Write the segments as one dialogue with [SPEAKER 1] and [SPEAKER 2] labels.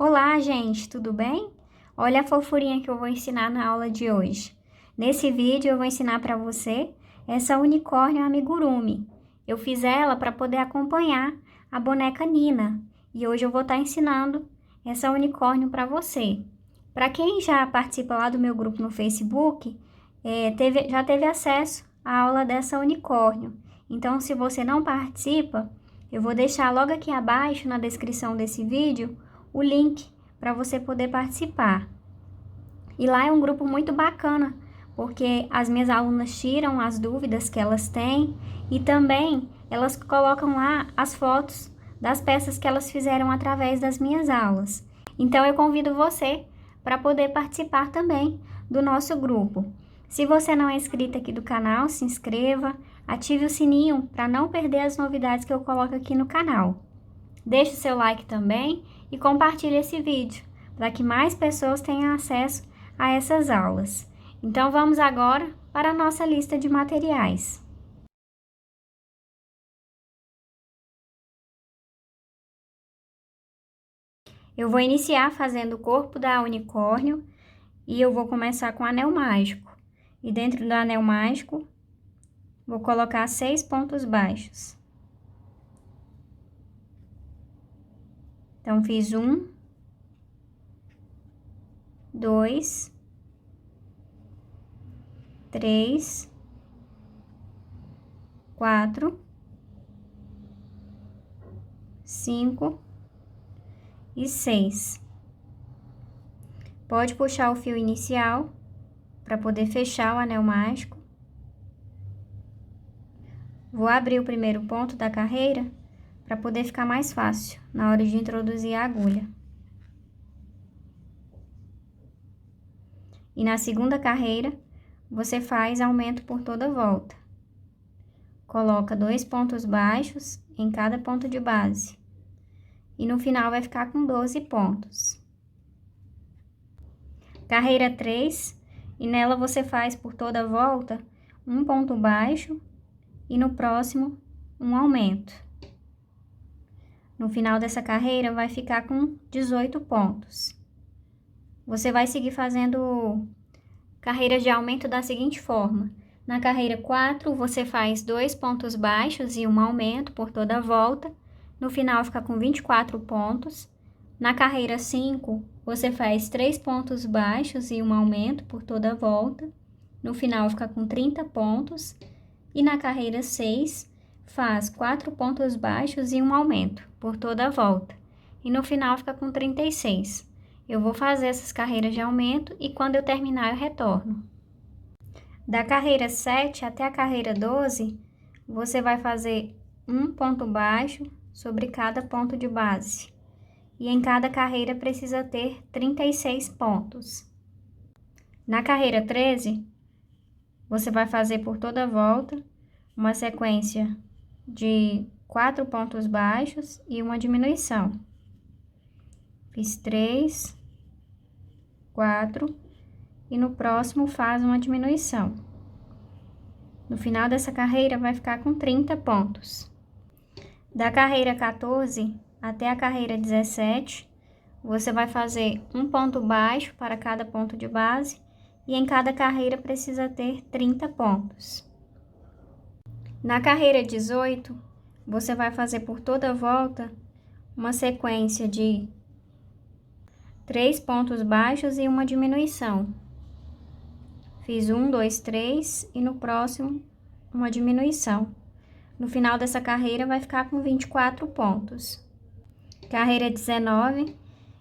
[SPEAKER 1] Olá, gente, tudo bem? Olha a fofurinha que eu vou ensinar na aula de hoje. Nesse vídeo eu vou ensinar para você essa unicórnio amigurumi. Eu fiz ela para poder acompanhar a boneca Nina e hoje eu vou estar ensinando essa unicórnio para você. Para quem já participa lá do meu grupo no Facebook, já teve acesso à aula dessa unicórnio. Então, se você não participa, eu vou deixar logo aqui abaixo na descrição desse vídeo o link para você poder participar. E lá é um grupo muito bacana, porque as minhas alunas tiram as dúvidas que elas têm e também elas colocam lá as fotos das peças que elas fizeram através das minhas aulas. Então eu convido você para poder participar também do nosso grupo. Se você não é inscrito aqui do canal, se inscreva, ative o sininho para não perder as novidades que eu coloco aqui no canal. Deixe o seu like também e compartilhe esse vídeo, para que mais pessoas tenham acesso a essas aulas. Então, vamos agora para a nossa lista de materiais. Eu vou iniciar fazendo o corpo da unicórnio e eu vou começar com o anel mágico. E dentro do anel mágico, vou colocar 6 pontos baixos. Então, fiz 1, 2, 3, 4, 5 e 6. Pode puxar o fio inicial para poder fechar o anel mágico. Vou abrir o primeiro ponto da carreira para poder ficar mais fácil na hora de introduzir a agulha. E na segunda carreira, você faz aumento por toda a volta. Coloca 2 pontos baixos em cada ponto de base. E no final vai ficar com 12 pontos. Carreira 3, e nela você faz por toda a volta um ponto baixo e no próximo um aumento. No final dessa carreira vai ficar com 18 pontos. Você vai seguir fazendo carreiras de aumento da seguinte forma. Na carreira 4, você faz 2 pontos baixos e um aumento por toda a volta. No final fica com 24 pontos. Na carreira 5, você faz 3 pontos baixos e um aumento por toda a volta. No final fica com 30 pontos. E na carreira 6, faz 4 pontos baixos e um aumento por toda a volta. E no final fica com 36. Eu vou fazer essas carreiras de aumento e quando eu terminar eu retorno. Da carreira 7 até a carreira 12, você vai fazer um ponto baixo sobre cada ponto de base. E em cada carreira precisa ter 36 pontos. Na carreira 13, você vai fazer por toda a volta uma sequência de 4 pontos baixos e uma diminuição. Fiz 3, 4 e no próximo faz uma diminuição. No final dessa carreira vai ficar com 30 pontos. Da carreira 14 até a carreira 17, você vai fazer um ponto baixo para cada ponto de base e em cada carreira precisa ter 30 pontos. Na carreira 18, você vai fazer por toda a volta uma sequência de 3 pontos baixos e uma diminuição. Fiz 1, 2, 3 e no próximo uma diminuição. No final dessa carreira vai ficar com 24 pontos. Carreira 19,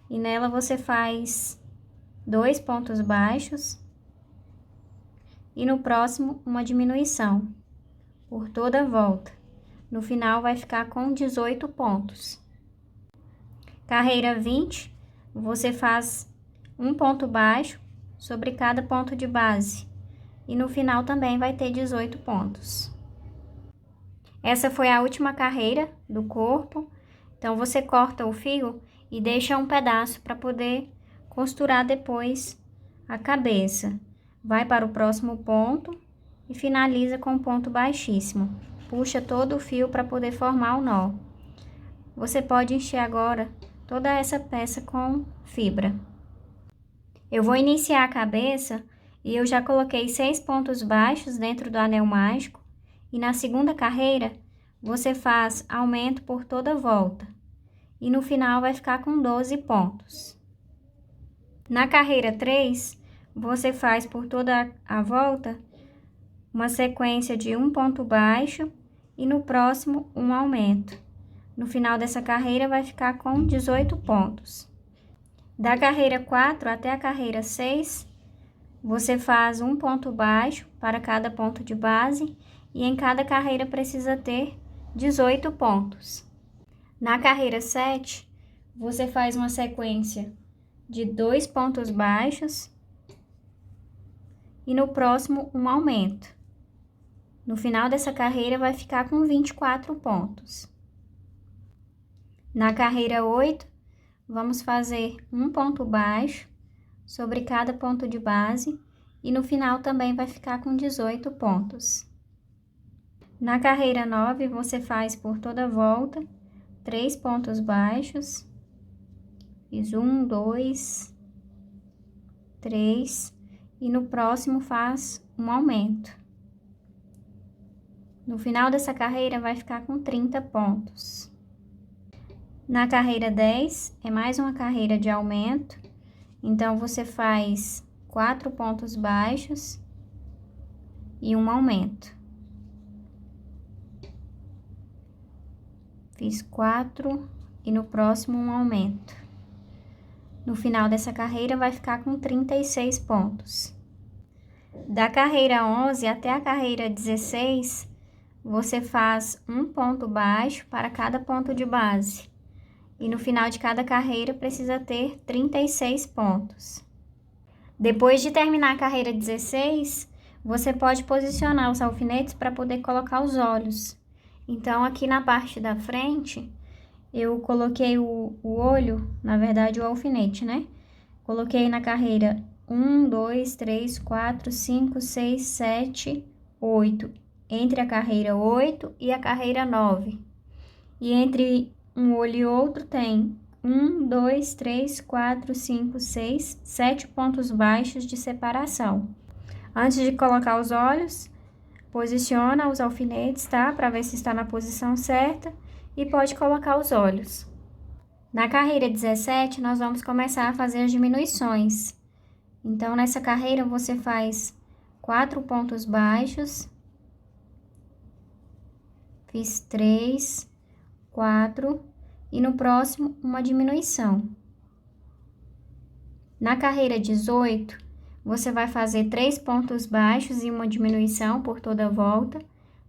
[SPEAKER 1] e nela você faz 2 pontos baixos e no próximo uma diminuição por toda a volta. No final vai ficar com 18 pontos. Carreira 20, você faz um ponto baixo sobre cada ponto de base e no final também vai ter 18 pontos. Essa foi a última carreira do corpo, então você corta o fio e deixa um pedaço para poder costurar depois a cabeça. Vai para o próximo ponto e finaliza com um ponto baixíssimo. Puxa todo o fio para poder formar o nó. Você pode encher agora toda essa peça com fibra. Eu vou iniciar a cabeça e eu já coloquei 6 pontos baixos dentro do anel mágico. E na segunda carreira, você faz aumento por toda a volta. E no final vai ficar com 12 pontos. Na carreira 3, você faz por toda a volta uma sequência de um ponto baixo e no próximo um aumento. No final dessa carreira vai ficar com 18 pontos. Da carreira 4 até a carreira 6, você faz um ponto baixo para cada ponto de base e em cada carreira precisa ter 18 pontos. Na carreira 7, você faz uma sequência de 2 pontos baixos e no próximo um aumento. No final dessa carreira vai ficar com 24 pontos. Na carreira 8, vamos fazer um ponto baixo sobre cada ponto de base e no final também vai ficar com 18 pontos. Na carreira 9, você faz por toda a volta 3 pontos baixos. Fiz 1, 2, 3 e no próximo faz um aumento. No final dessa carreira vai ficar com 30 pontos. Na carreira 10, é mais uma carreira de aumento, então você faz 4 pontos baixos e um aumento. Fiz 4 e no próximo um aumento. No final dessa carreira vai ficar com 36 pontos. Da carreira 11 até a carreira 16, você faz um ponto baixo para cada ponto de base. E no final de cada carreira precisa ter 36 pontos. Depois de terminar a carreira 16, você pode posicionar os alfinetes para poder colocar os olhos. Então, aqui na parte da frente, eu coloquei o olho, na verdade o alfinete, né? Coloquei na carreira 1, 2, 3, 4, 5, 6, 7, 8. Entre a carreira 8 e a carreira 9. E entre um olho e outro tem 1, 2, 3, 4, 5, 6, 7 pontos baixos de separação. Antes de colocar os olhos, posiciona os alfinetes, tá? Para ver se está na posição certa e pode colocar os olhos. Na carreira 17, nós vamos começar a fazer as diminuições. Então, nessa carreira, você faz 4 pontos baixos. Fiz 3, 4 e no próximo uma diminuição. Na carreira 18, você vai fazer 3 pontos baixos e uma diminuição por toda a volta.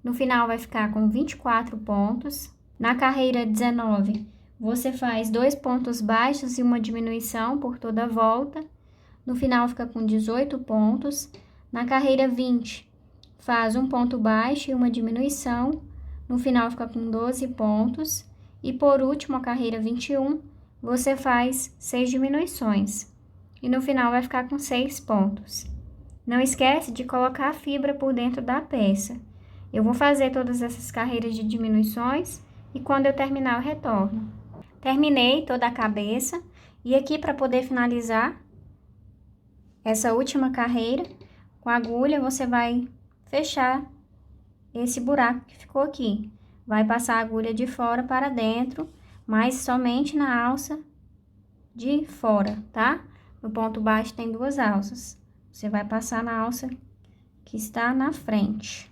[SPEAKER 1] No final vai ficar com 24 pontos. Na carreira 19, você faz 2 pontos baixos e uma diminuição por toda a volta. No final fica com 18 pontos. Na carreira 20, faz um ponto baixo e uma diminuição. No final fica com 12 pontos. E por último, a carreira 21, você faz 6 diminuições. E no final vai ficar com 6 pontos. Não esquece de colocar a fibra por dentro da peça. Eu vou fazer todas essas carreiras de diminuições e quando eu terminar eu retorno. Terminei toda a cabeça e aqui para poder finalizar essa última carreira, com a agulha você vai fechar esse buraco que ficou aqui. Vai passar a agulha de fora para dentro, mas somente na alça de fora, tá? No ponto baixo tem 2 alças. Você vai passar na alça que está na frente.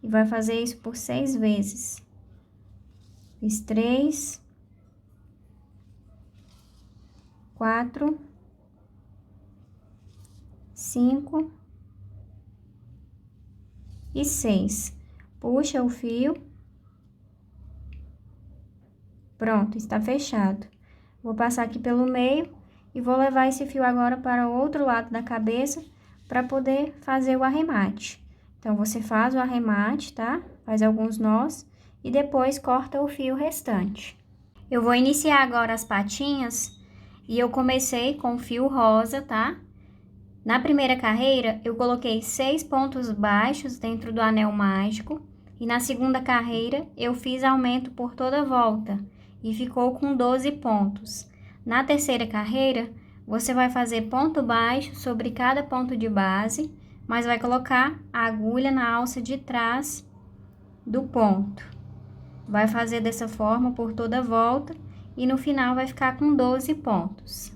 [SPEAKER 1] E vai fazer isso por 6 vezes. Fiz 3, 4, 5 e 6. Puxa o fio. Pronto, está fechado. Vou passar aqui pelo meio e vou levar esse fio agora para o outro lado da cabeça para poder fazer o arremate. Então, você faz o arremate, tá? Faz alguns nós e depois corta o fio restante. Eu vou iniciar agora as patinhas e eu comecei com o fio rosa, tá? Na primeira carreira, eu coloquei 6 pontos baixos dentro do anel mágico. E na segunda carreira, eu fiz aumento por toda a volta. e ficou com 12 pontos. Na terceira carreira, você vai fazer ponto baixo sobre cada ponto de base, mas vai colocar a agulha na alça de trás do ponto. Vai fazer dessa forma por toda a volta e no final vai ficar com 12 pontos.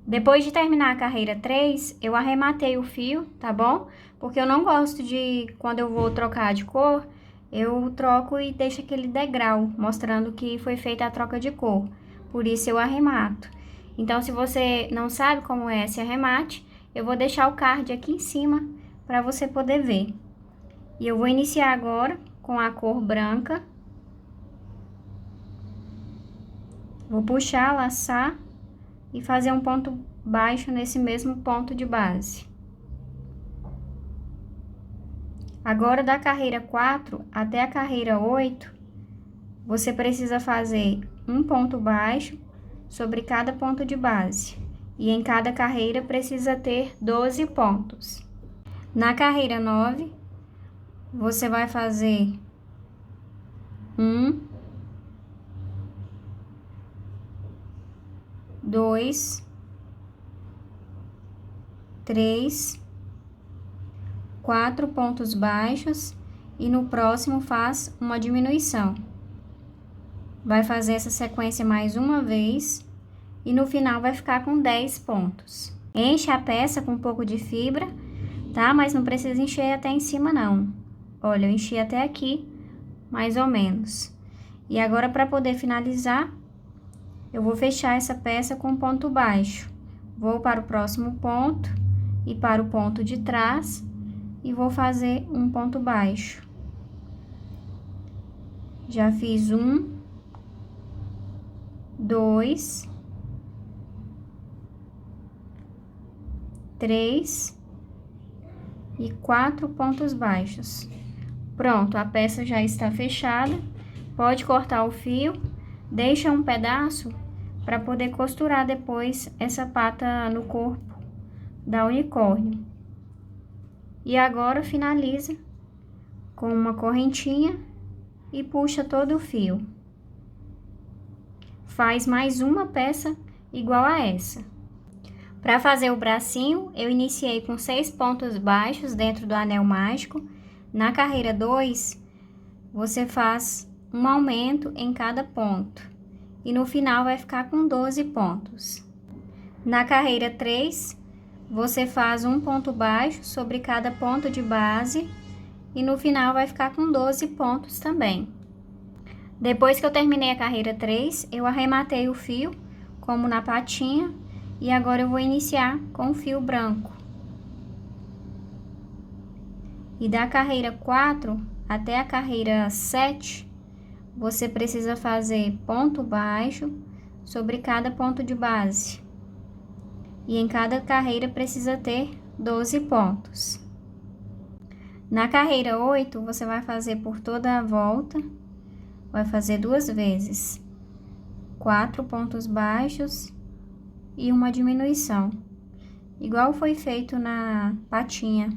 [SPEAKER 1] Depois de terminar a carreira 3, eu arrematei o fio, tá bom? Porque eu não gosto de, quando eu vou trocar de cor, eu troco e deixo aquele degrau, mostrando que foi feita a troca de cor. Por isso eu arremato. Então, se você não sabe como é esse arremate, eu vou deixar o card aqui em cima para você poder ver. E eu vou iniciar agora com a cor branca. Vou puxar, laçar e fazer um ponto baixo nesse mesmo ponto de base. Agora, da carreira 4 até a carreira 8, você precisa fazer um ponto baixo sobre cada ponto de base. E em cada carreira precisa ter 12 pontos. Na carreira 9, você vai fazer 1, 2, 3, 4 pontos baixos e no próximo faz uma diminuição. Vai fazer essa sequência mais uma vez e no final vai ficar com 10 pontos. Enche a peça com um pouco de fibra, tá? Mas não precisa encher até em cima não. Olha, eu enchi até aqui, mais ou menos. E agora, para poder finalizar, eu vou fechar essa peça com ponto baixo. Vou para o próximo ponto e para o ponto de trás e vou fazer um ponto baixo. Já fiz 1, 2, 3 e 4 pontos baixos. Pronto, a peça já está fechada. Pode cortar o fio, deixa um pedaço para poder costurar depois essa pata no corpo da unicórnio. E agora finaliza com uma correntinha e puxa todo o fio. Faz mais uma peça igual a essa. Para fazer o bracinho, eu iniciei com 6 pontos baixos dentro do anel mágico. Na carreira 2, você faz um aumento em cada ponto. E no final vai ficar com 12 pontos. Na carreira 3, você faz um ponto baixo sobre cada ponto de base. E no final vai ficar com 12 pontos também. Depois que eu terminei a carreira 3, eu arrematei o fio, como na patinha. E agora eu vou iniciar com o fio branco. E da carreira 4 até a carreira 7, você precisa fazer ponto baixo sobre cada ponto de base. E em cada carreira precisa ter 12 pontos. Na carreira 8, você vai fazer por toda a volta, vai fazer 2 vezes 4 pontos baixos e uma diminuição, igual foi feito na patinha.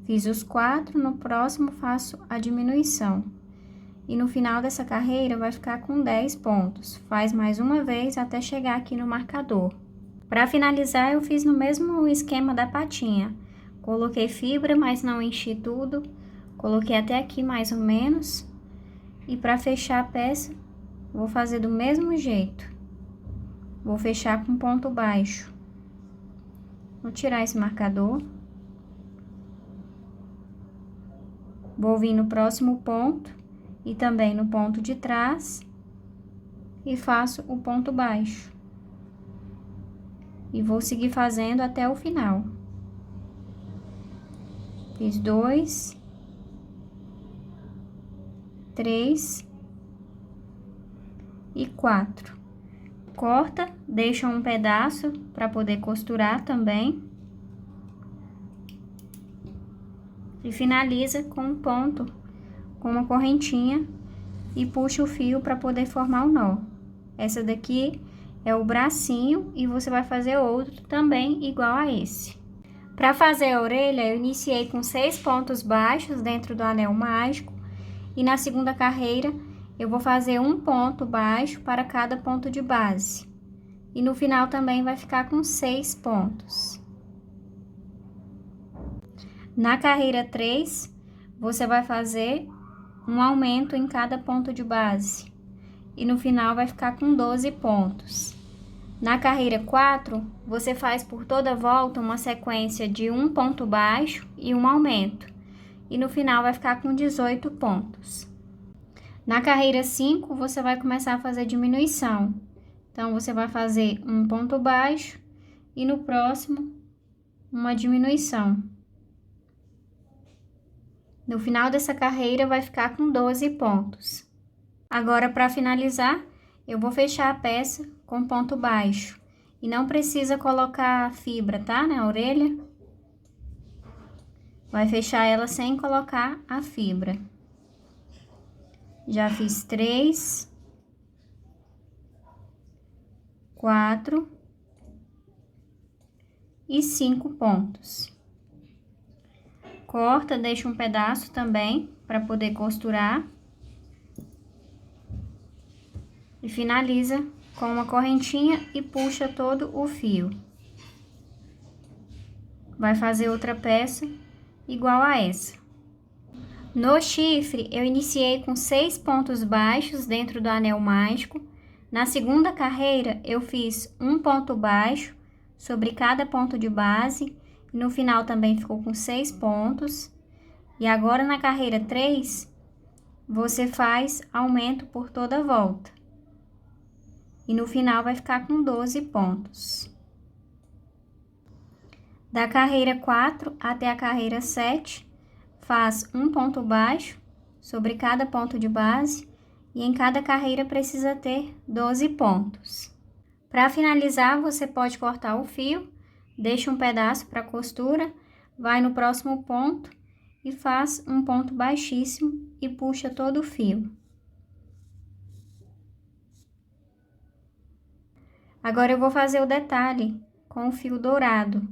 [SPEAKER 1] Fiz os 4, no próximo faço a diminuição. E no final dessa carreira vai ficar com 10 pontos. Faz mais uma vez até chegar aqui no marcador. Para finalizar, eu fiz no mesmo esquema da patinha. Coloquei fibra, mas não enchi tudo. Coloquei até aqui mais ou menos. E para fechar a peça, vou fazer do mesmo jeito. Vou fechar com ponto baixo. Vou tirar esse marcador. Vou vir no próximo ponto e também no ponto de trás e faço o ponto baixo. E vou seguir fazendo até o final. Fiz 2, 3 e 4. Corta, deixa um pedaço para poder costurar também. E finaliza com um ponto, com uma correntinha e puxa o fio para poder formar o nó. Essa daqui é o bracinho e você vai fazer outro também igual a esse. Para fazer a orelha, eu iniciei com 6 pontos baixos dentro do anel mágico E na segunda carreira, eu vou fazer um ponto baixo para cada ponto de base. E no final também vai ficar com 6 pontos. Na carreira 3, você vai fazer um aumento em cada ponto de base. E no final vai ficar com 12 pontos. Na carreira 4, você faz por toda a volta uma sequência de um ponto baixo e um aumento. E no final vai ficar com 18 pontos. Na carreira 5, você vai começar a fazer diminuição. Então, você vai fazer um ponto baixo e no próximo, uma diminuição. No final dessa carreira, vai ficar com 12 pontos. Agora, para finalizar, eu vou fechar a peça com ponto baixo. E não precisa colocar fibra, tá? Na orelha. Vai fechar ela sem colocar a fibra. Já fiz 3, 4 e 5 pontos. Corta, deixa um pedaço também para poder costurar. E finaliza com uma correntinha e puxa todo o fio. Vai fazer outra peça igual a essa. No chifre, eu iniciei com 6 pontos baixos dentro do anel mágico. Na segunda carreira, eu fiz um ponto baixo sobre cada ponto de base. E no final também ficou com 6 pontos. E agora, na carreira 3, você faz aumento por toda a volta. E no final vai ficar com 12 pontos. Da carreira 4 até a carreira 7, faz um ponto baixo sobre cada ponto de base e em cada carreira precisa ter 12 pontos. Para finalizar, você pode cortar o fio, deixa um pedaço para costura, vai no próximo ponto e faz um ponto baixíssimo e puxa todo o fio. Agora eu vou fazer o detalhe com o fio dourado.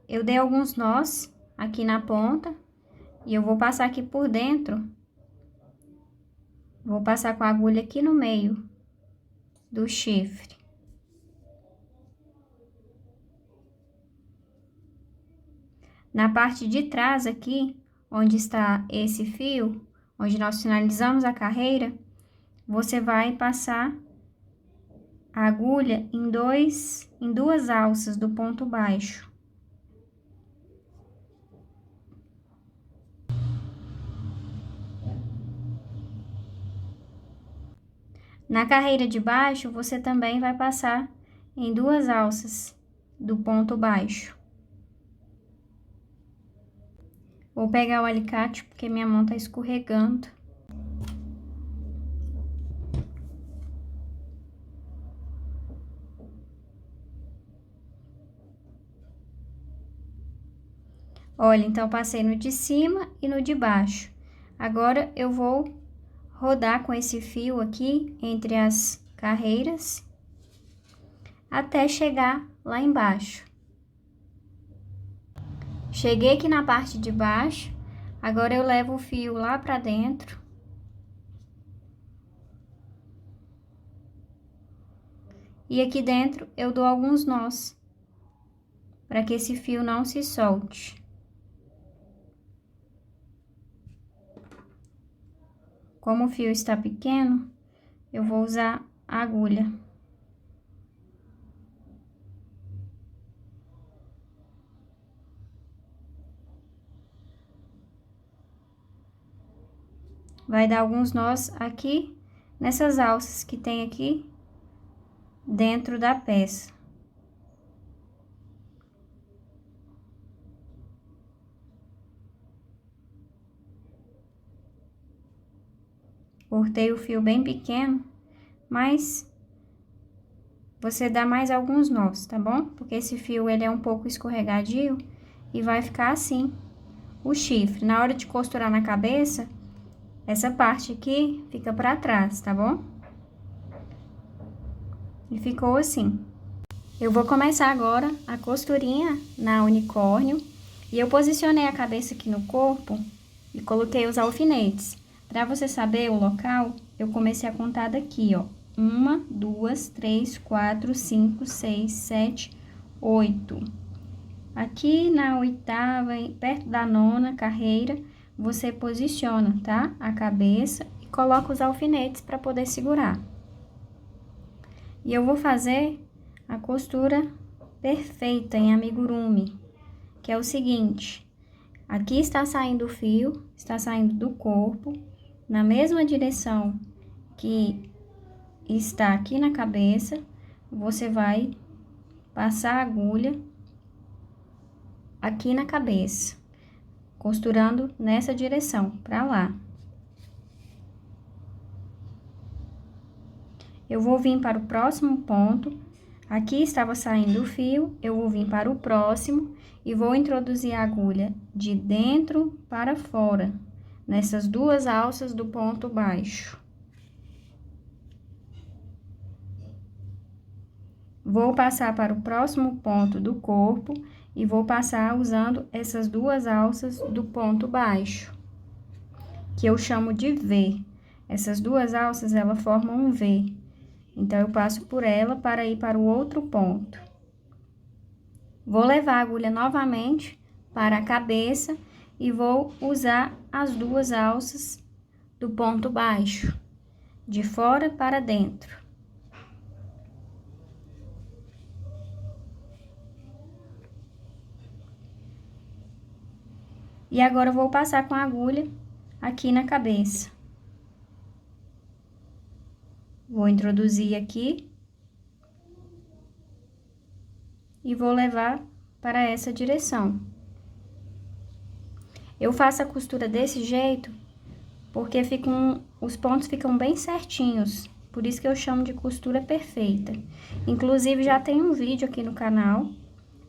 [SPEAKER 1] Eu dei alguns nós aqui na ponta e eu vou passar aqui por dentro. Vou passar com a agulha aqui no meio do chifre. Na parte de trás aqui, onde está esse fio, onde nós finalizamos a carreira, você vai passar a agulha em duas alças do ponto baixo. Na carreira de baixo, você também vai passar em duas alças do ponto baixo. Vou pegar o alicate porque minha mão tá escorregando. Olha, então passei no de cima e no de baixo. Agora eu vou rodar com esse fio aqui entre as carreiras até chegar lá embaixo. Cheguei aqui na parte de baixo, agora eu levo o fio lá pra dentro. E aqui dentro eu dou alguns nós, para que esse fio não se solte. Como o fio está pequeno, eu vou usar a agulha. Vai dar alguns nós aqui, nessas alças que tem aqui dentro da peça. Cortei o fio bem pequeno, mas você dá mais alguns nós, tá bom? Porque esse fio, ele é um pouco escorregadio e vai ficar assim o chifre. Na hora de costurar na cabeça, essa parte aqui fica pra trás, tá bom? E ficou assim. Eu vou começar agora a costurinha na unicórnio. E eu posicionei a cabeça aqui no corpo e coloquei os alfinetes. Para você saber o local, eu comecei a contar daqui, ó. 1, 2, 3, 4, 5, 6, 7, 8. Aqui na 8ª, perto da 9ª carreira, você posiciona, tá? A cabeça e coloca os alfinetes para poder segurar. E eu vou fazer a costura perfeita em amigurumi, que é o seguinte: aqui está saindo o fio, está saindo do corpo, na mesma direção que está aqui na cabeça, você vai passar a agulha aqui na cabeça, costurando nessa direção, para lá. Eu vou vir para o próximo ponto, aqui estava saindo o fio, eu vou vir para o próximo e vou introduzir a agulha de dentro para fora, nessas duas alças do ponto baixo. Vou passar para o próximo ponto do corpo e vou passar usando essas duas alças do ponto baixo, que eu chamo de V. Essas duas alças, elas formam um V. Então, eu passo por ela para ir para o outro ponto. Vou levar a agulha novamente para a cabeça e vou usar as duas alças do ponto baixo, de fora para dentro. E agora, eu vou passar com a agulha aqui na cabeça. Vou introduzir aqui e vou levar para essa direção. Eu faço a costura desse jeito porque os pontos ficam bem certinhos, por isso que eu chamo de costura perfeita. Inclusive, já tem um vídeo aqui no canal,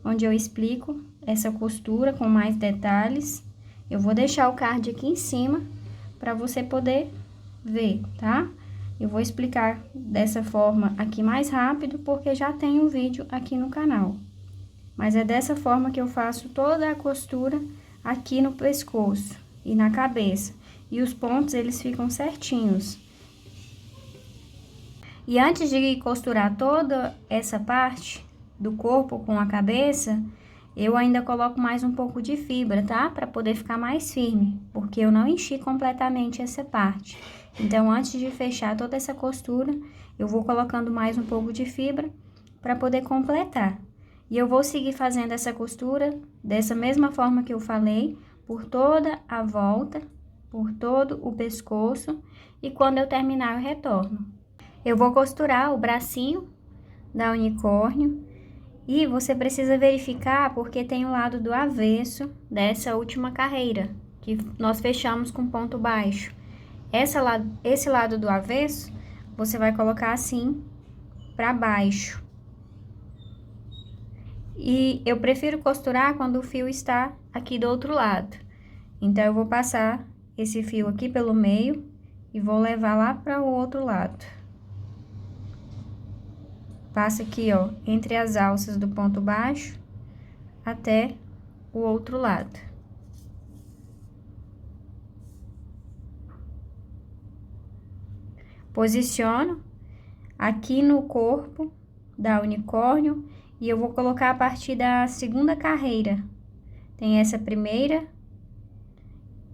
[SPEAKER 1] onde eu explico essa costura com mais detalhes. Eu vou deixar o card aqui em cima, para você poder ver, tá? Eu vou explicar dessa forma aqui mais rápido, porque já tem um vídeo aqui no canal. Mas é dessa forma que eu faço toda a costura aqui no pescoço e na cabeça. E os pontos, eles ficam certinhos. E antes de costurar toda essa parte do corpo com a cabeça, eu ainda coloco mais um pouco de fibra, tá? Para poder ficar mais firme, porque eu não enchi completamente essa parte. Então, antes de fechar toda essa costura, eu vou colocando mais um pouco de fibra para poder completar. E eu vou seguir fazendo essa costura dessa mesma forma que eu falei, por toda a volta, por todo o pescoço, e quando eu terminar, eu retorno. Eu vou costurar o bracinho da unicórnio, e você precisa verificar porque tem o lado do avesso dessa última carreira, que nós fechamos com ponto baixo. Esse lado do avesso, você vai colocar assim, para baixo. E eu prefiro costurar quando o fio está aqui do outro lado. Então, eu vou passar esse fio aqui pelo meio e vou levar lá para o outro lado. Passa aqui, ó, entre as alças do ponto baixo até o outro lado. Posiciono aqui no corpo da unicórnio e eu vou colocar a partir da segunda carreira. Tem essa primeira,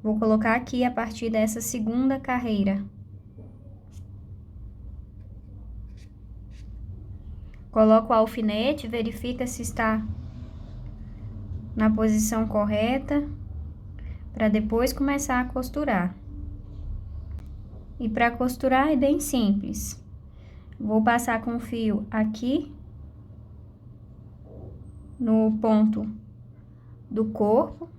[SPEAKER 1] vou colocar aqui a partir dessa segunda carreira. Coloco o alfinete, verifica se está na posição correta, para depois começar a costurar. E para costurar é bem simples. Vou passar com o fio aqui no ponto do corpo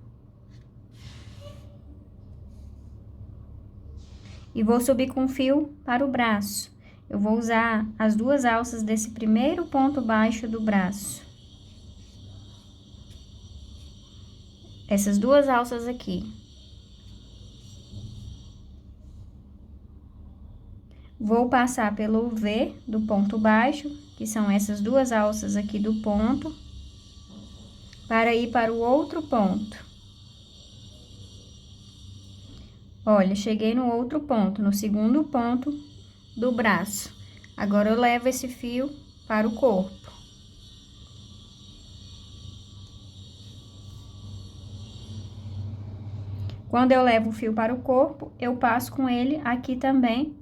[SPEAKER 1] e vou subir com o fio para o braço. Eu vou usar as duas alças desse primeiro ponto baixo do braço. Essas duas alças aqui. Vou passar pelo V do ponto baixo, que são essas duas alças aqui do ponto, para ir para o outro ponto. Olha, cheguei no outro ponto, no segundo ponto do braço. Agora, eu levo esse fio para o corpo. Quando eu levo o fio para o corpo, eu passo com ele aqui também,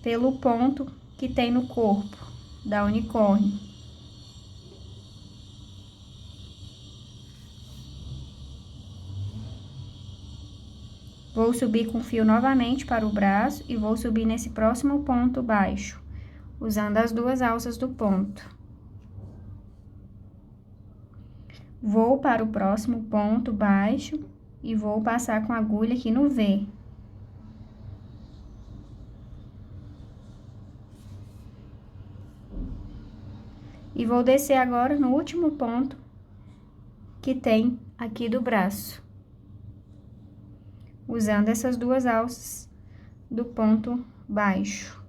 [SPEAKER 1] pelo ponto que tem no corpo da unicórnio. Vou subir com o fio novamente para o braço e vou subir nesse próximo ponto baixo, usando as duas alças do ponto. Vou para o próximo ponto baixo e vou passar com a agulha aqui no V. E vou descer agora no último ponto que tem aqui do braço, usando essas duas alças do ponto baixo.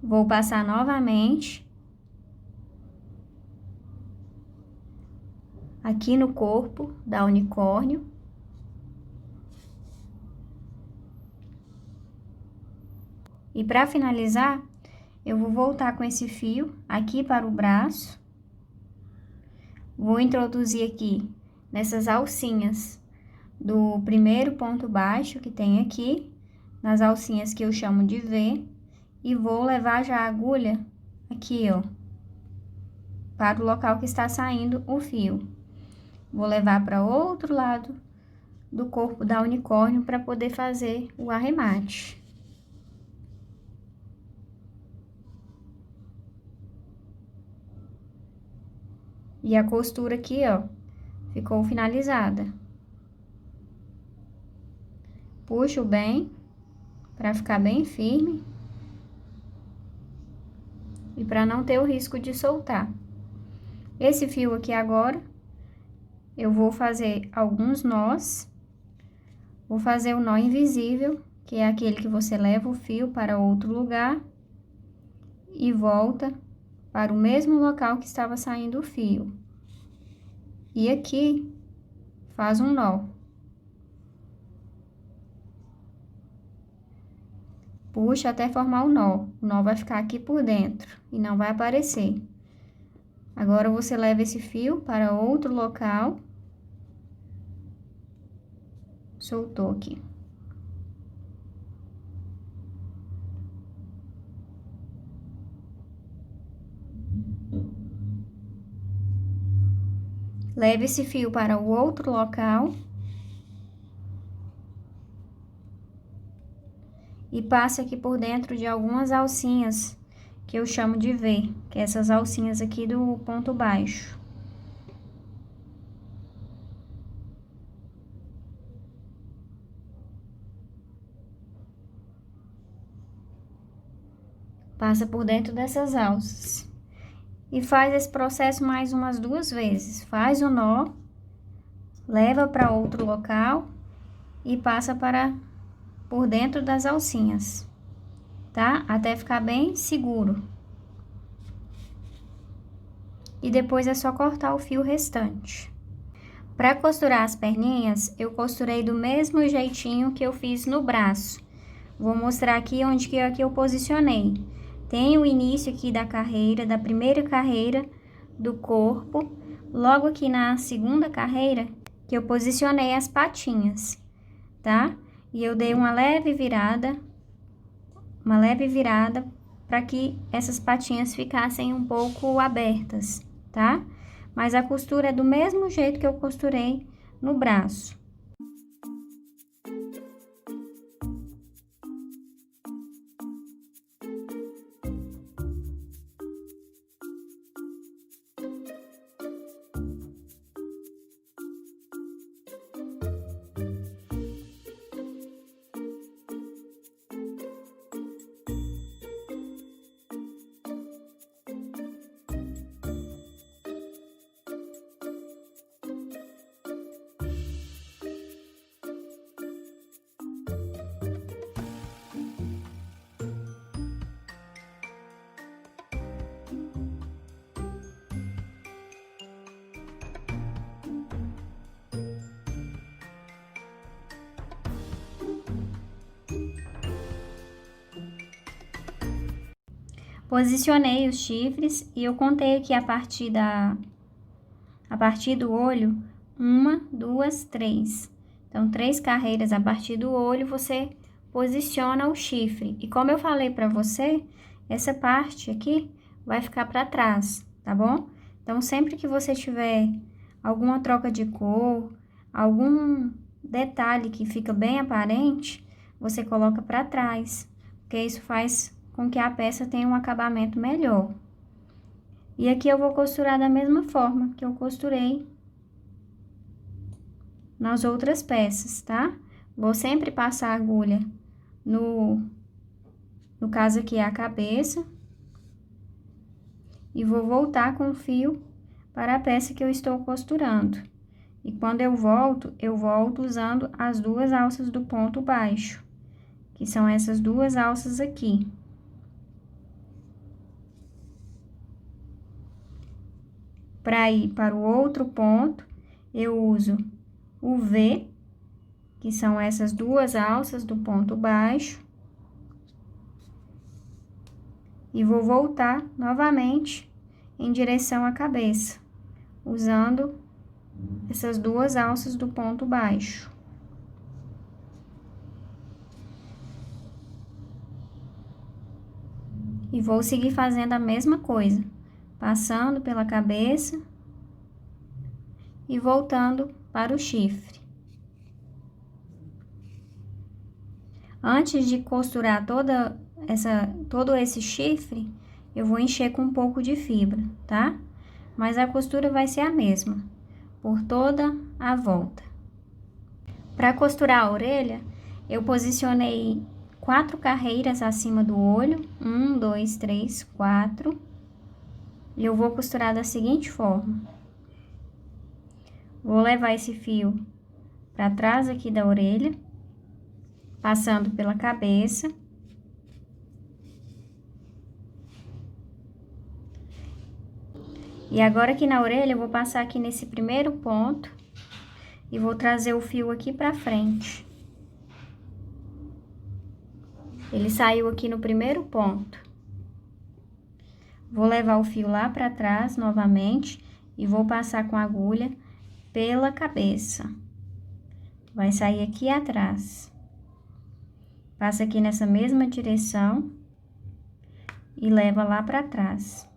[SPEAKER 1] Vou passar novamente aqui no corpo da unicórnio. E para finalizar, eu vou voltar com esse fio aqui para o braço. Vou introduzir aqui nessas alcinhas do primeiro ponto baixo que tem aqui, nas alcinhas que eu chamo de V, e vou levar já a agulha aqui, ó, para o local que está saindo o fio. Vou levar para outro lado do corpo da unicórnio para poder fazer o arremate. E a costura aqui, ó, ficou finalizada. Puxo bem, para ficar bem firme. E para não ter o risco de soltar. Esse fio aqui agora, eu vou fazer alguns nós. Vou fazer o nó invisível, que é aquele que você leva o fio para outro lugar e volta para o mesmo local que estava saindo o fio. E aqui, faz um nó. Puxa até formar o nó. O nó vai ficar aqui por dentro e não vai aparecer. Agora, você leva esse fio para outro local. Soltou aqui. Leve esse fio para o outro local. E passe aqui por dentro de algumas alcinhas, que eu chamo de V, que é essas alcinhas aqui do ponto baixo. Passa por dentro dessas alças. E faz esse processo mais umas 2 vezes. Faz o nó, leva para outro local e passa por dentro das alcinhas, tá? Até ficar bem seguro. E depois é só cortar o fio restante. Para costurar as perninhas, eu costurei do mesmo jeitinho que eu fiz no braço. Vou mostrar aqui onde que eu posicionei. Tem o início aqui da carreira, da primeira carreira do corpo. Logo aqui na segunda carreira, que eu posicionei as patinhas, tá? E eu dei uma leve virada para que essas patinhas ficassem um pouco abertas, tá? Mas a costura é do mesmo jeito que eu costurei no braço. Posicionei os chifres e eu contei aqui a partir do olho, 1, 2, 3. Então, 3 carreiras a partir do olho, você posiciona o chifre. E como eu falei para você, essa parte aqui vai ficar para trás, tá bom? Então, sempre que você tiver alguma troca de cor, algum detalhe que fica bem aparente, você coloca para trás, porque isso faz com que a peça tenha um acabamento melhor. E aqui eu vou costurar da mesma forma que eu costurei nas outras peças, tá? Vou sempre passar a agulha no caso aqui é a cabeça, e vou voltar com o fio para a peça que eu estou costurando. E quando eu volto usando as 2 alças do ponto baixo, que são essas 2 alças aqui. Para ir para o outro ponto, eu uso o V, que são essas 2 alças do ponto baixo. E vou voltar novamente em direção à cabeça, usando essas 2 alças do ponto baixo. E vou seguir fazendo a mesma coisa, passando pela cabeça e voltando para o chifre. Antes de costurar todo esse chifre, eu vou encher com um pouco de fibra, tá? Mas a costura vai ser a mesma, por toda a volta. Para costurar a orelha, eu posicionei 4 carreiras acima do olho, 1, 2, 3, 4. E eu vou costurar da seguinte forma. Vou levar esse fio para trás aqui da orelha, passando pela cabeça. E agora aqui na orelha, eu vou passar aqui nesse primeiro ponto e vou trazer o fio aqui pra frente. Ele saiu aqui no primeiro ponto. Vou levar o fio lá pra trás novamente e vou passar com a agulha pela cabeça. Vai sair aqui atrás. Passa aqui nessa mesma direção e leva lá pra trás.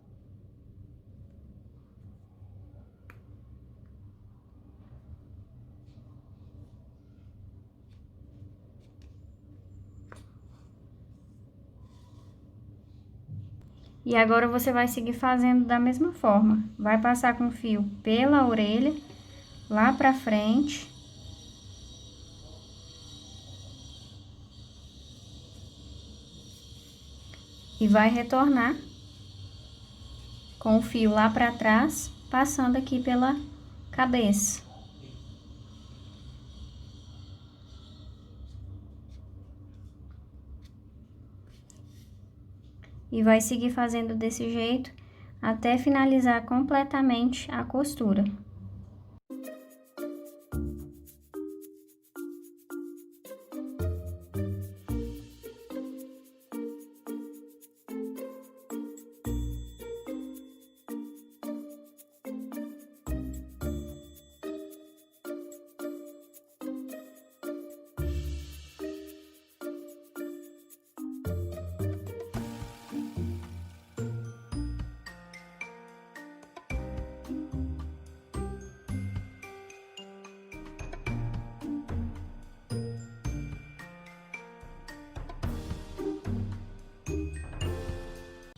[SPEAKER 1] E agora você vai seguir fazendo da mesma forma. Vai passar com o fio pela orelha, lá pra frente. E vai retornar com o fio lá pra trás, passando aqui pela cabeça. E vai seguir fazendo desse jeito até finalizar completamente a costura.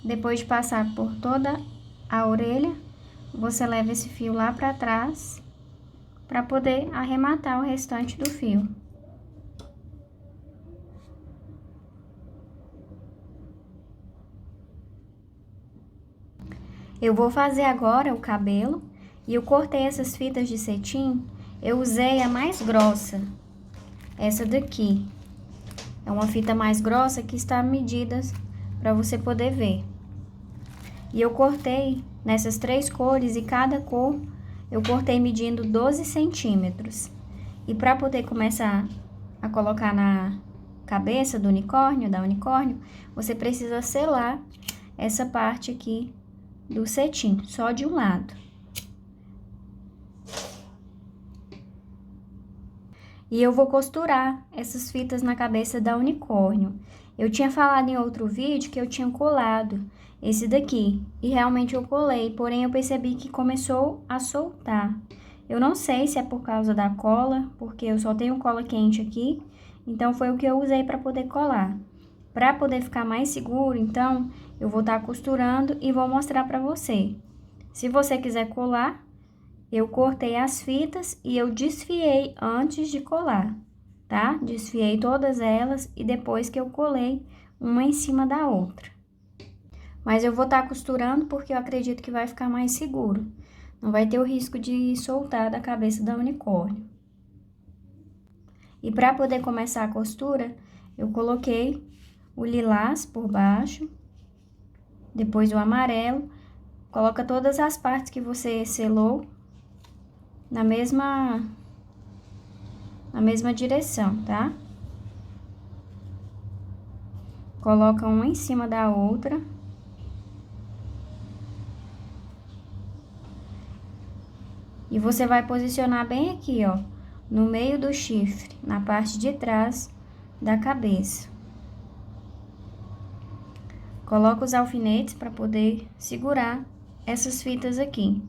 [SPEAKER 1] Depois de passar por toda a orelha, você leva esse fio lá para trás, para poder arrematar o restante do fio. Eu vou fazer agora o cabelo, e eu cortei essas fitas de cetim, eu usei a mais grossa, essa daqui. É uma fita mais grossa que está medidas para você poder ver. E eu cortei nessas 3 cores, e cada cor eu cortei medindo 12 centímetros. E para poder começar a colocar na cabeça do unicórnio, você precisa selar essa parte aqui do cetim, só de um lado. E eu vou costurar essas fitas na cabeça da unicórnio. Eu tinha falado em outro vídeo que eu tinha colado esse daqui, e realmente eu colei, porém eu percebi que começou a soltar. Eu não sei se é por causa da cola, porque eu só tenho cola quente aqui, então foi o que eu usei para poder colar. Para poder ficar mais seguro, então, eu vou estar costurando e vou mostrar para você. Se você quiser colar, eu cortei as fitas e eu desfiei antes de colar, tá? Desfiei todas elas e depois que eu colei uma em cima da outra. Mas eu vou estar costurando porque eu acredito que vai ficar mais seguro. Não vai ter o risco de soltar da cabeça da unicórnio. E para poder começar a costura, eu coloquei o lilás por baixo, depois o amarelo. Coloca todas as partes que você selou na mesma direção, tá? Coloca uma em cima da outra. E você vai posicionar bem aqui, ó, no meio do chifre, na parte de trás da cabeça. Coloca os alfinetes para poder segurar essas fitas aqui.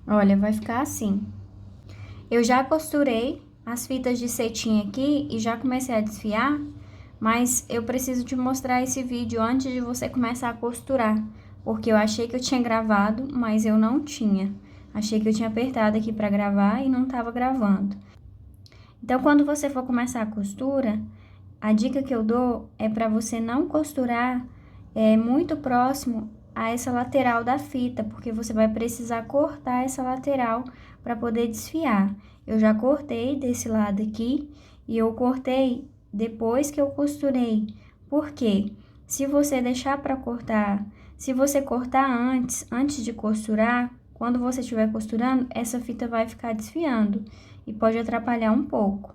[SPEAKER 1] Olha, vai ficar assim. Eu já costurei as fitas de cetim aqui e já comecei a desfiar, mas eu preciso te mostrar esse vídeo antes de você começar a costurar, porque eu achei que eu tinha gravado, mas eu não tinha. Achei que eu tinha apertado aqui para gravar e não estava gravando. Então, quando você for começar a costura, a dica que eu dou é para você não costurar muito próximo a essa lateral da fita, porque você vai precisar cortar essa lateral para poder desfiar. Eu já cortei desse lado aqui e eu cortei depois que eu costurei. Por quê? Se você deixar para cortar, se você cortar antes de costurar, quando você estiver costurando, essa fita vai ficar desfiando e pode atrapalhar um pouco.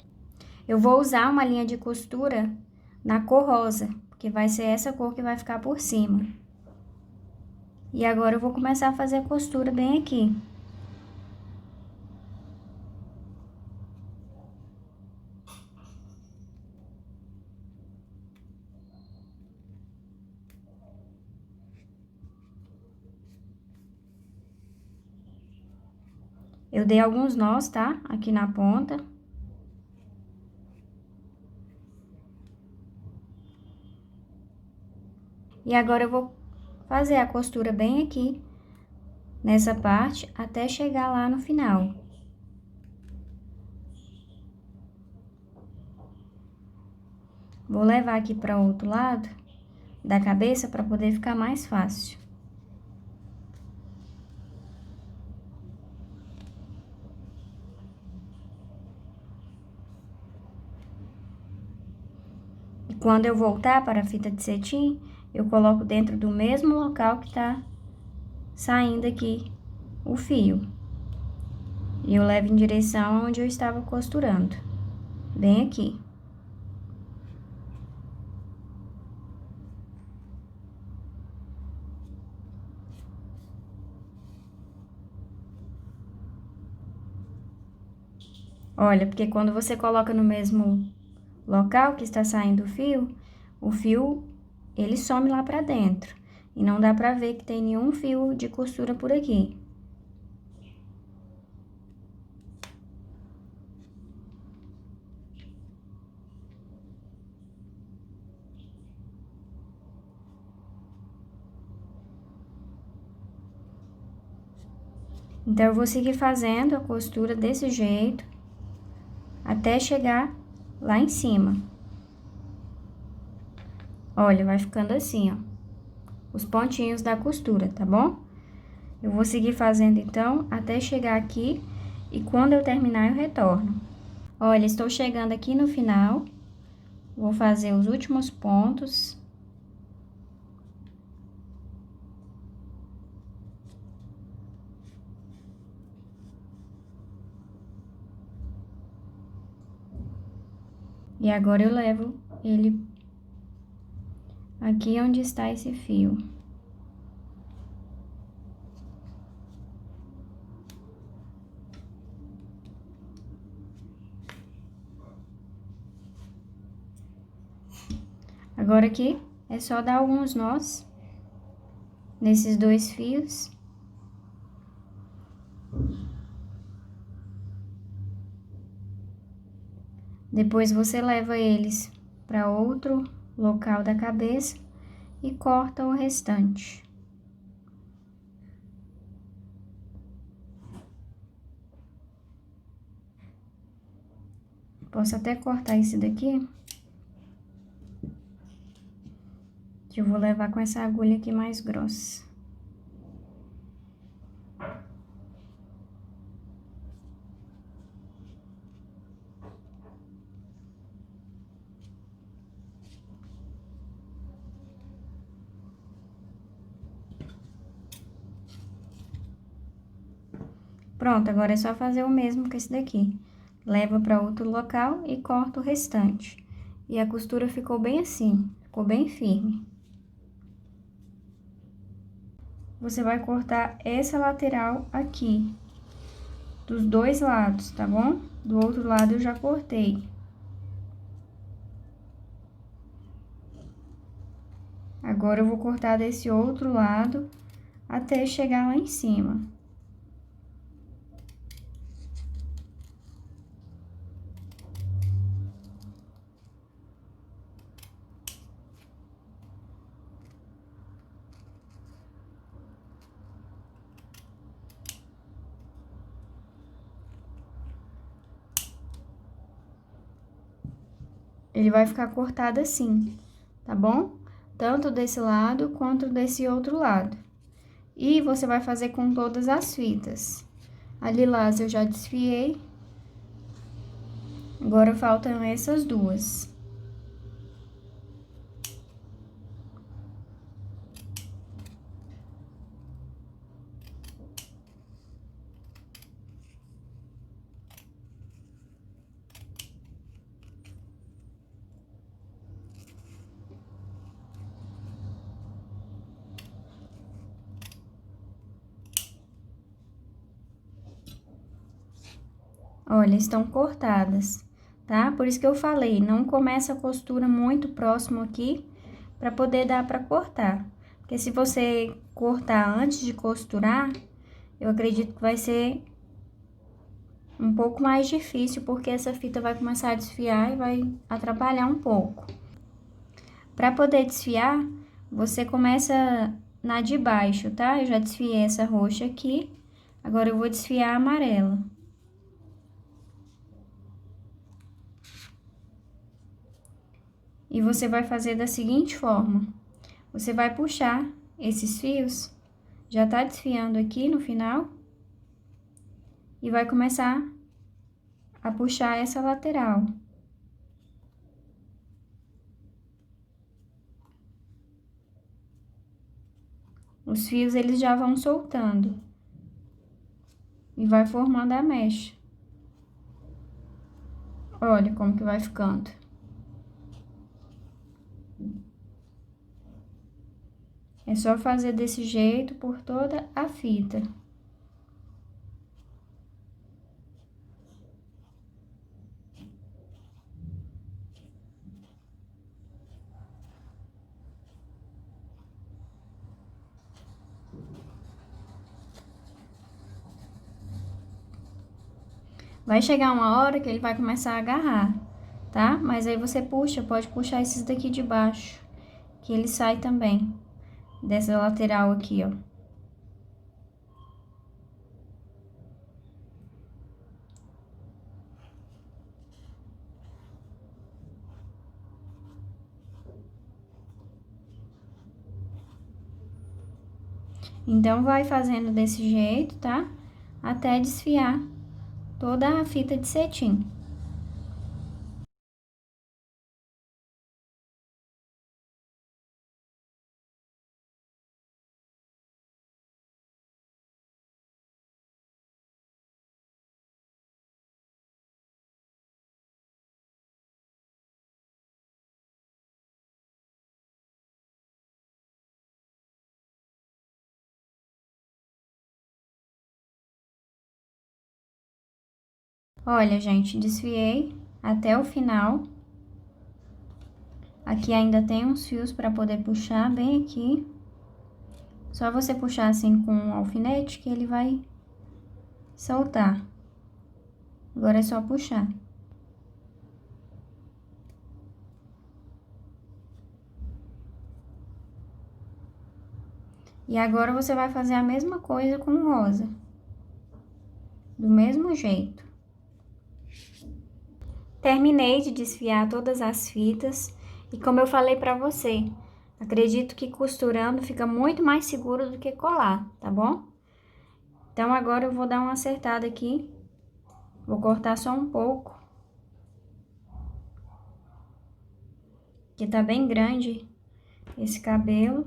[SPEAKER 1] Eu vou usar uma linha de costura na cor rosa, porque vai ser essa cor que vai ficar por cima. E agora eu vou começar a fazer a costura bem aqui. Eu dei alguns nós, tá? Aqui na ponta. E agora eu vou fazer a costura bem aqui, nessa parte, até chegar lá no final. Vou levar aqui para o outro lado da cabeça para poder ficar mais fácil. E quando eu voltar para a fita de cetim, eu coloco dentro do mesmo local que tá saindo aqui o fio. E eu levo em direção onde eu estava costurando, bem aqui. Olha, porque quando você coloca no mesmo local que está saindo o fio, ele some lá pra dentro. E não dá pra ver que tem nenhum fio de costura por aqui. Então, eu vou seguir fazendo a costura desse jeito, até chegar lá em cima. Olha, vai ficando assim, ó, os pontinhos da costura, tá bom? Eu vou seguir fazendo, então, até chegar aqui, e quando eu terminar, eu retorno. Olha, estou chegando aqui no final, vou fazer os últimos pontos. E agora eu levo ele aqui onde está esse fio. Agora aqui é só dar alguns nós nesses dois fios. Depois você leva eles para outro local da cabeça e corta o restante. Posso até cortar esse daqui, que eu vou levar com essa agulha aqui mais grossa. Pronto, agora é só fazer o mesmo com esse daqui. Leva para outro local e corta o restante. E a costura ficou bem assim, ficou bem firme. Você vai cortar essa lateral aqui, dos dois lados, tá bom? Do outro lado eu já cortei. Agora eu vou cortar desse outro lado até chegar lá em cima. Ele vai ficar cortado assim, tá bom? Tanto desse lado quanto desse outro lado. E você vai fazer com todas as fitas. A lilás eu já desfiei. Agora faltam essas duas. Olha, estão cortadas, tá? Por isso que eu falei, não começa a costura muito próximo aqui, para poder dar para cortar. Porque se você cortar antes de costurar, eu acredito que vai ser um pouco mais difícil, porque essa fita vai começar a desfiar e vai atrapalhar um pouco. Para poder desfiar, você começa na de baixo, tá? Eu já desfiei essa roxa aqui, agora eu vou desfiar a amarela. E você vai fazer da seguinte forma: você vai puxar esses fios, já tá desfiando aqui no final, e vai começar a puxar essa lateral. Os fios, eles já vão soltando e vai formando a mecha. Olha como que vai ficando. É só fazer desse jeito por toda a fita. Vai chegar uma hora que ele vai começar a agarrar, tá? Mas aí você puxa, pode puxar esses daqui de baixo, que ele sai também, dessa lateral aqui, ó. Então, vai fazendo desse jeito, tá? Até desfiar toda a fita de cetim. Olha, gente, desfiei até o final. Aqui ainda tem uns fios para poder puxar bem aqui. Só você puxar assim com um alfinete que ele vai soltar. Agora é só puxar. E agora você vai fazer a mesma coisa com o rosa. Do mesmo jeito. Terminei de desfiar todas as fitas. E como eu falei pra você, acredito que costurando fica muito mais seguro do que colar, tá bom? Então agora eu vou dar uma acertada aqui. Vou cortar só um pouco. Porque tá bem grande esse cabelo.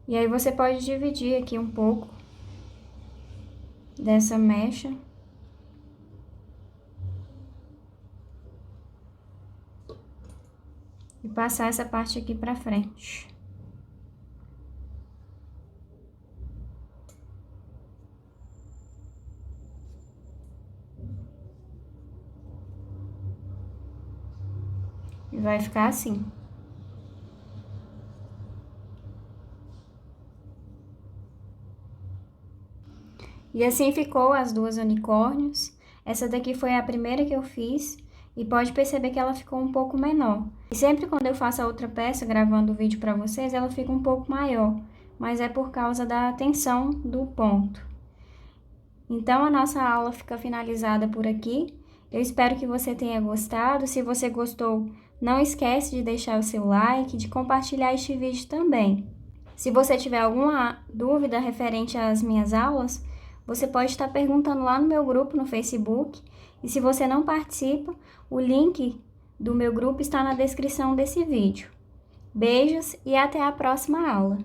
[SPEAKER 1] E aí você pode dividir aqui um pouco dessa mecha. E passar essa parte aqui pra frente. E vai ficar assim. E assim ficou as duas unicórnios. Essa daqui foi a primeira que eu fiz. E pode perceber que ela ficou um pouco menor. E sempre quando eu faço a outra peça, gravando o vídeo pra vocês, ela fica um pouco maior. Mas é por causa da tensão do ponto. Então, a nossa aula fica finalizada por aqui. Eu espero que você tenha gostado. Se você gostou, não esquece de deixar o seu like, de compartilhar este vídeo também. Se você tiver alguma dúvida referente às minhas aulas, você pode estar perguntando lá no meu grupo no Facebook. E se você não participa, o link do meu grupo está na descrição desse vídeo. Beijos e até a próxima aula!